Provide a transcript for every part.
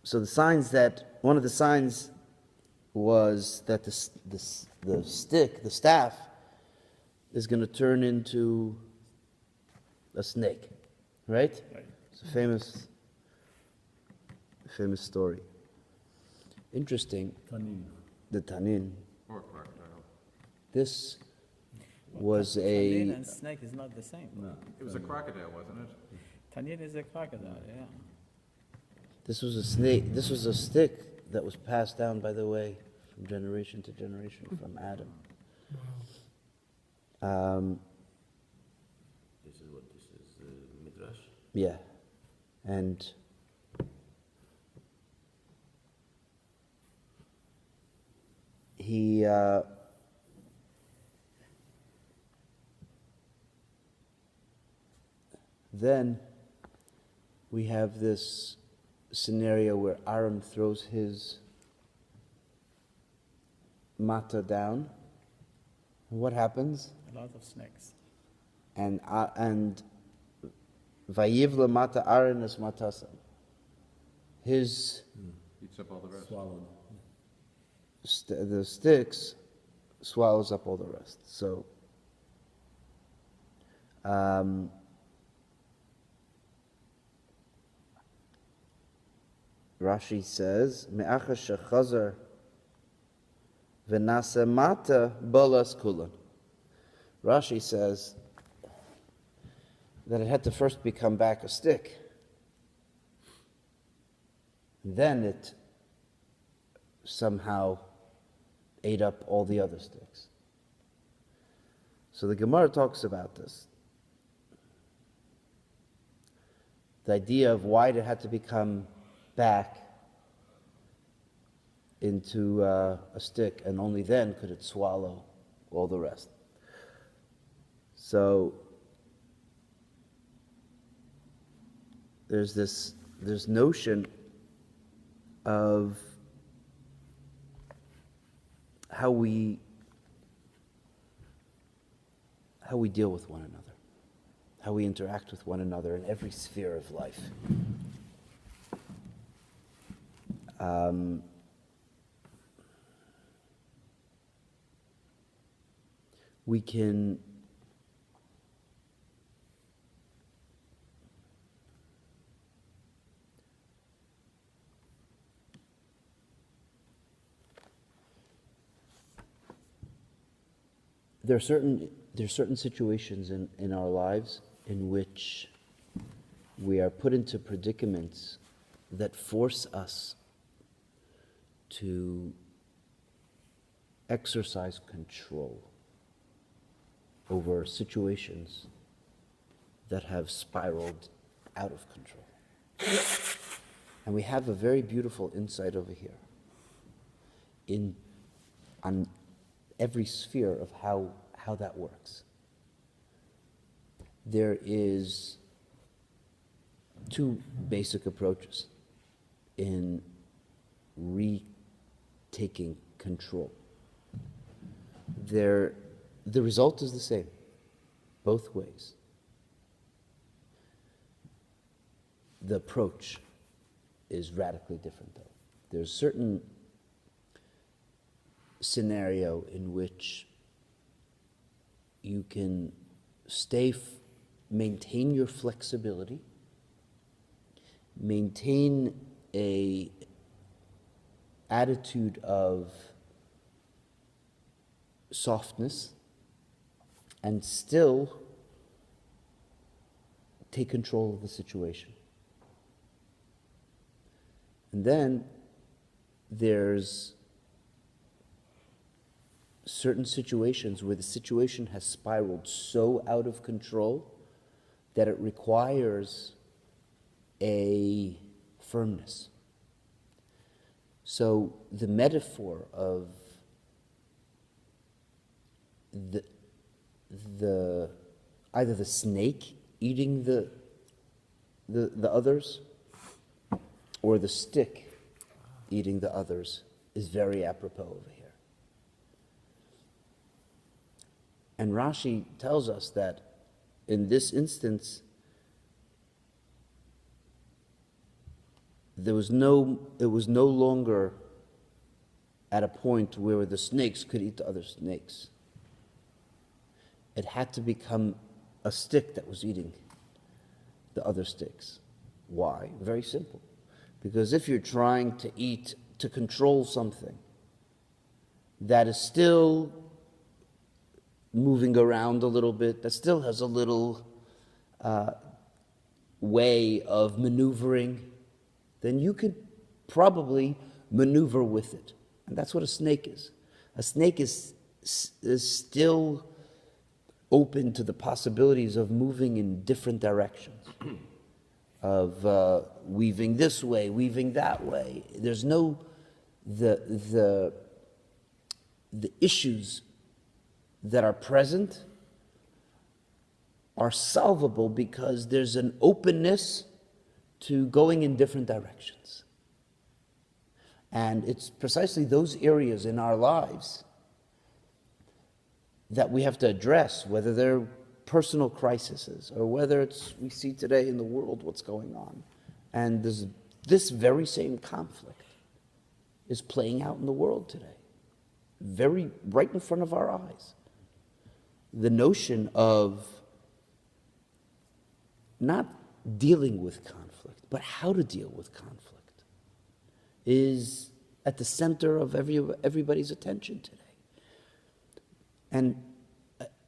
So one of the signs was that the stick, the staff, is going to turn into a snake, right? It's a famous story. Interesting. The tanin. Or crocodile. This was Tanin and snake is not the same. No. It was a crocodile, wasn't it? Tanin is a crocodile, yeah. This was a snake. This was a stick that was passed down, by the way, from generation to generation, from Adam. This is Midrash? Yeah. And he then we have this scenario where Aaron throws his mata down. And what happens? A lot of snakes. And vayivla mata Aaron es matasam. His Eats up all the rest. Swallowed. the sticks swallows up all the rest. So Rashi says, Me'acha shechazar v'nasa mata bolas kulan. Rashi says that it had to first become back a stick. Then it somehow ate up all the other sticks. So the Gemara talks about this. The idea of why it had to become back into a stick, and only then could it swallow all the rest. So there's this notion of how we deal with one another, how we interact with one another in every sphere of life. We can there are certain situations in our lives in which we are put into predicaments that force us to exercise control over situations that have spiraled out of control. And we have a very beautiful insight over here on every sphere of how that works. There is two basic approaches in retaking control. The result is the same, both ways. The approach is radically different, though. There's a certain scenario in which you can maintain your flexibility, maintain a attitude of softness, and still take control of the situation. And then there's certain situations where the situation has spiraled so out of control that it requires a firmness. So the metaphor of either the snake eating the others or the stick eating the others is very apropos over here. And Rashi tells us that in this instance, it was no longer at a point where the snakes could eat the other snakes. It had to become a stick that was eating the other sticks. Why? Very simple. Because if you're trying to control something that is still moving around a little bit, that still has a little way of maneuvering, then you could probably maneuver with it. And that's what a snake is. A snake is still open to the possibilities of moving in different directions, of weaving this way, weaving that way. There's no, the issues that are present are solvable because there's an openness to going in different directions. And it's precisely those areas in our lives that we have to address, whether they're personal crises or whether it's, we see today in the world what's going on. And this very same conflict is playing out in the world today, right in front of our eyes. The notion of not dealing with conflict, but how to deal with conflict is at the center of everybody's attention today. And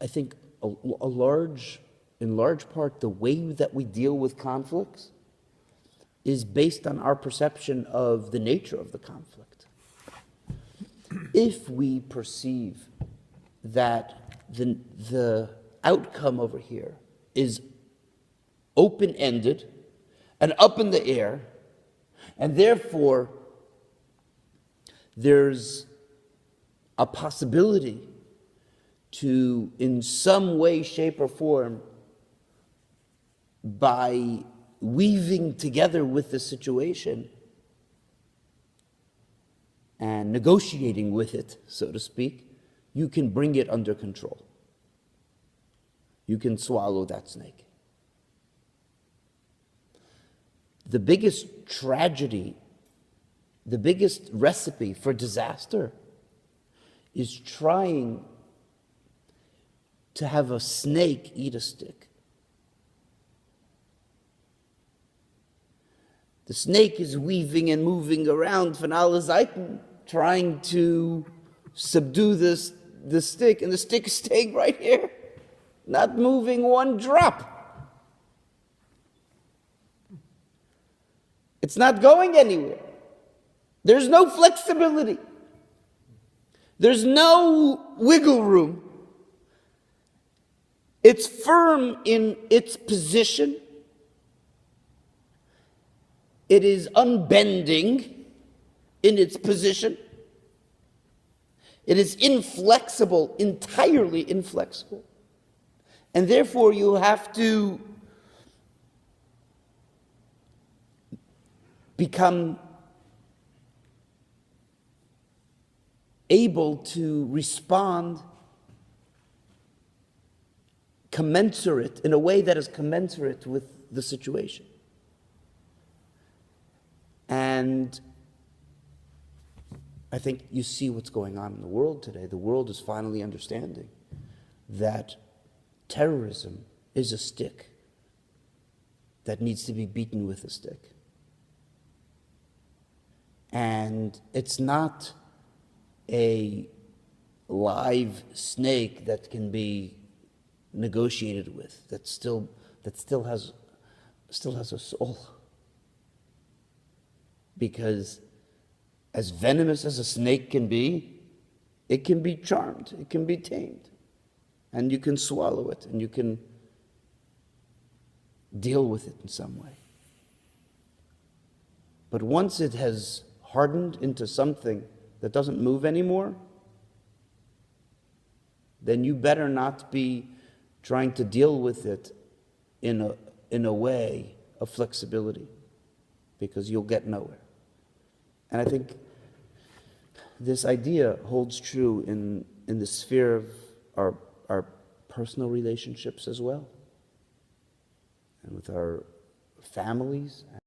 I think in large part, the way that we deal with conflicts is based on our perception of the nature of the conflict. If we perceive that the outcome over here is open-ended and up in the air, and therefore there's a possibility to, in some way, shape, or form, by weaving together with the situation and negotiating with it, so to speak, you can bring it under control. You can swallow that snake. The biggest tragedy, the biggest recipe for disaster is trying to have a snake eat a stick. The snake is weaving and moving around von alle Seiten, trying to subdue the stick, and the stick is staying right here, not moving one drop. It's not going anywhere. There's no flexibility. There's no wiggle room. It's firm in its position. It is unbending in its position. It is inflexible, entirely inflexible. And therefore you have to become able to respond commensurate, in a way that is commensurate with the situation. And I think you see what's going on in the world today. The world is finally understanding that terrorism is a stick that needs to be beaten with a stick. And it's not a live snake that can be negotiated with, that still has a soul. Because as venomous as a snake can be, it can be charmed, it can be tamed. And you can swallow it, and you can deal with it in some way. But once it has hardened into something that doesn't move anymore, then you better not be trying to deal with it in a way of flexibility, because you'll get nowhere. And I think this idea holds true in the sphere of our personal relationships as well, and with our families.